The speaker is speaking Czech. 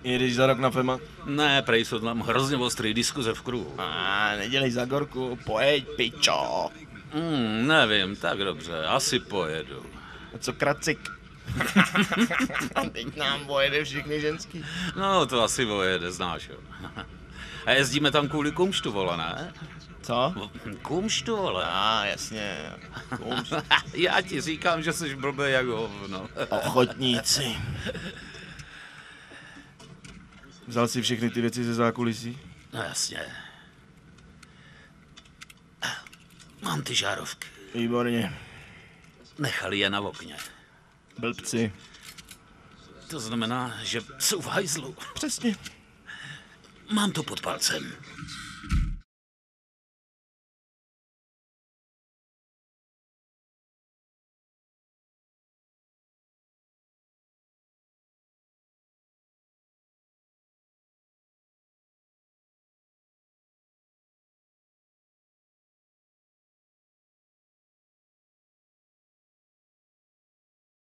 Jedeš za rok na FEMA? Ne, prej jsou tam hrozně ostrý diskuze v kruhu. Nedělej za gorku, pojeď, pičo. Nevím, tak dobře, asi pojedu. A co kracik? Teď nám pojede všichni ženský. No, to asi pojede, znáš jo. A jezdíme tam kvůli kumštu, vole, ne? Co? Kumštu, vole. Jasně. Kumšt. Já ti říkám, že jsi blbý jak hovno. Ochotníci. Vzal si všechny ty věci ze zákulisí? No jasně. Mám ty žárovky. Výborně. Nechali je na okně. Blbci. To znamená, že jsou v hajzlu. Přesně. Mám to pod palcem.